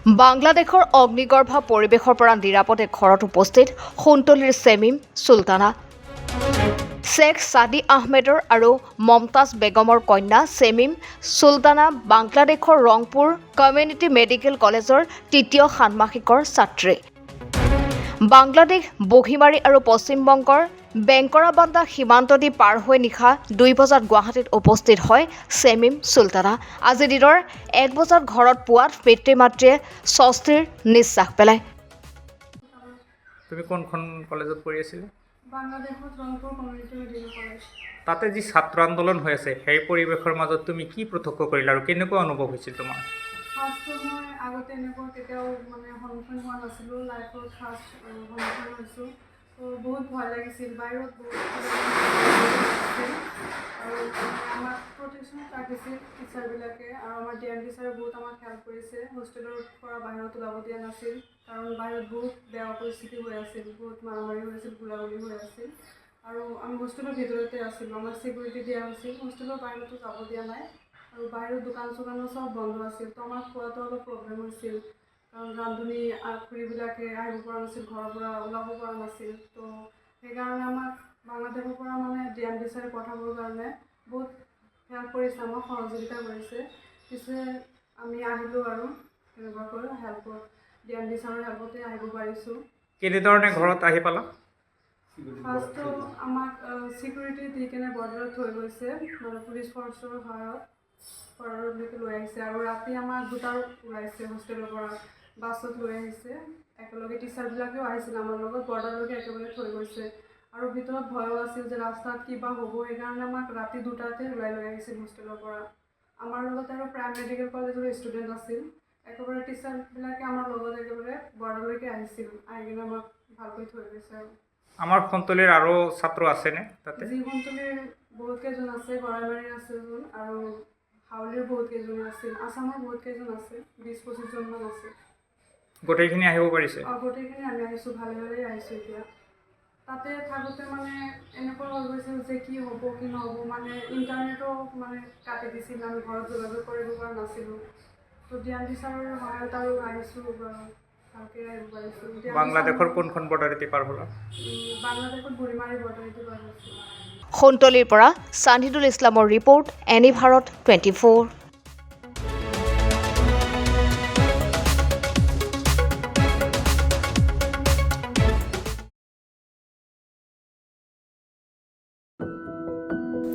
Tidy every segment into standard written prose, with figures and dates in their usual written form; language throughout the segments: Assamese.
বাংলাদেশৰ অগ্নিগৰ্ভ পৰিৱেশৰ পৰা নিৰাপদে ঘৰত উপস্থিত সোণতলীৰ চেমিম চুলতানা। শ্বেখ ছাদি আহমেদৰ আৰু মমতাজ বেগমৰ কন্যা চেমিম চুলতানা বাংলাদেশৰ ৰংপুৰ কমিউনিটি মেডিকেল কলেজৰ তৃতীয় ষান্মাসিকৰ ছাত্ৰী। বাংলাদেশ বহিমাৰী আৰু পশ্চিমবংগৰ বেংকৰাবান্দা সীমান্ত দি পাৰ হৈ নিশা 2 বজাত গুৱাহাটীত উপস্থিত হয় চেমিম চুলতানা। আজি দিনৰ 1 বজাত ঘৰত পোৱাত পিতৃ মাতৃয়ে স্বস্তিৰ নিশ্বাস পেলায়। তুমি কোনখন কলেজত পঢ়ি আছিলা? বাংলাদেশত ৰংপুৰ কমিউনিটি মেডিকেল কলেজ। তাতে যি ছাত্ৰ আন্দোলন হৈ আছে সেই পৰিৱেশৰ মাজত তুমি কি প্ৰত্যক্ষ কৰিলা আৰু কেনেকুৱা অনুভৱ হৈছিল তোমাৰ? ফাৰ্ষ্টটো মই আগতে এনেকুৱা কেতিয়াও সন্মুখীন হোৱা নাছিলোঁ, লাইফত ফাৰ্ষ্ট সন্মুখীন হৈছোঁ। তো বহুত ভয় লাগিছিল, বাহিৰত বহুত আছিল আৰু আমাক প্ৰটেকশ্যনত ৰাখিছিল টিচাৰবিলাকে আৰু আমাৰ DMD ছাৰে বহুত আমাক হেল্প কৰিছে। হোষ্টেলৰ পৰা বাহিৰত ওলাব দিয়া নাছিল কাৰণ বাহিৰত বহুত বেয়া পৰিস্থিতি হৈ আছিল, বহুত মাৰামাৰি হৈ আছিল, গুলাগুলি হৈ আছিল আৰু আমি হোষ্টেলৰ ভিতৰতে আছিলোঁ, আমাৰ ছিকিউৰিটি দিয়া হৈছিল, হোষ্টেলৰ বাহিৰতো যাব দিয়া নাই আৰু বাহিৰত দোকান চোকানো চব বন্ধ আছিল। তো আমাৰ খোৱাটো অলপ প্ৰব্লেম হৈছিল কাৰণ ৰান্ধনি খুৰীবিলাকে আহিব পৰা নাছিল, ঘৰৰ পৰা ওলাব পৰা নাছিল। তো সেইকাৰণে আমাক বাংলাদেশৰ পৰা DMD ছাৰে পঠাবৰ কাৰণে বহুত হেল্প কৰিছে, আমাক সহযোগিতা কৰিছে। পিছে আমি আহিলোঁ আৰু তেনেকুৱাকৈ হেল্পত DMD ছাৰৰ হেল্পতে আহিব পাৰিছোঁ। কেনেধৰণে ঘৰত আহি পালা? ফাৰ্ষ্টটো আমাক ছিকিউৰিটি দি কেনে বৰ্ডাৰত থৈ গৈছে, পুলিচ ফৰ্চৰ সহায়ত বৰ্ডাৰলৈকে লৈ আহিছে আৰু ৰাতি আমাক 2টাত ওলাইছে হোষ্টেলৰ পৰা, বাছত লৈ আহিছে। একেলগে টিচাৰবিলাকেও আহিছিল আমাৰ লগত, বৰ্ডাৰলৈকে একেলগে থৈ গৈছে আৰু ভিতৰত ভয়ো আছিল যে ৰাস্তাত কিবা হ'ব, সেইকাৰণে আমাক ৰাতি 2টাতে ওলাই লৈ আহিছিল হোষ্টেলৰ পৰা। আমাৰ লগত আৰু প্ৰাইম মেডিকেল কলেজৰ ষ্টুডেণ্ট আছিল, একেবাৰে টিচাৰবিলাকে আমাৰ লগত একেবাৰে বৰ্ডাৰলৈকে আহিছিল, আহি কিনে আমাক ভালকৈ থৈ গৈছে আৰু। আমাৰ সোণতলীৰ আৰু ছাত্ৰ আছেনে তাতে? যি সোণতলীৰ বহুত কেইজন আছে, গৰাইমাৰীৰ আছে এজন আৰু হাউলিৰ বহুত কেইজন আছিল, আছামৰ বহুত কেইজন আছে, 20-25জনমান আছে। গোটেইখিনি আহিব পাৰিছে? গোটেইখিনি আমি আহিছোঁ, ভালে ভালেই আহিছোঁ। এতিয়া তাতে থাকোঁতে এনেকুৱা হৈ গৈছিল যে কি হ'ব কি নহ'ব, ইণ্টাৰনেটো কাটি দিছিল, আমি ঘৰত যোগাযোগ কৰিব পৰা নাছিলোঁ। তো DMD ছাৰৰ সহায়ত আৰু আহিছোঁ, ভালকৈ আহিব পাৰিছোঁ। বাংলাদেশৰ কোনখন বৰ্ডাৰেদি পাৰ হ'লা? বাংলাদেশত বুঢ়ীমাৰী বৰ্ডাৰেদি পাৰ হৈছোঁ। সোণতলীৰ পৰা চাহিদুল ইছলামৰ ৰিপৰ্ট, এনি ভাৰত 24।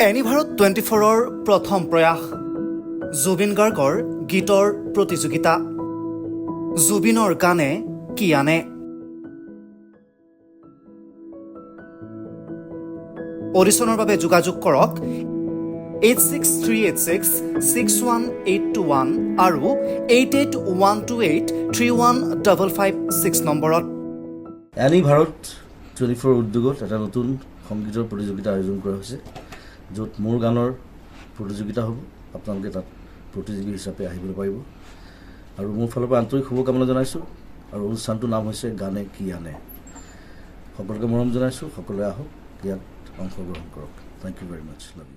এনি ভাৰত 24ৰ প্ৰথম প্ৰয়াস, জুবিন গাৰ্গৰ গীতৰ প্ৰতিযোগিতা। জুবিনৰ গানে কি আনে? অডিশ্যনৰ বাবে যোগাযোগ কৰক 8638661821 আৰু 8812831556 নম্বৰত। এনি ভাৰত 24 উদ্যোগত এটা নতুন সংগীতৰ প্ৰতিযোগিতা আয়োজন কৰা হৈছে, য'ত মোৰ গানৰ প্ৰতিযোগিতা হ'ব। আপোনালোকে তাত প্ৰতিযোগী হিচাপে আহিবলৈ পাৰিব আৰু মোৰ ফালৰ পৰা আন্তৰিক শুভকামনা জনাইছোঁ। আৰু অনুষ্ঠানটোৰ নাম হৈছে গানে কি আনে। সকলোকে মৰম জনাইছোঁ, সকলোৱে আহক, ইয়াত অংশগ্ৰহণ কৰক। Thank you very much, love U.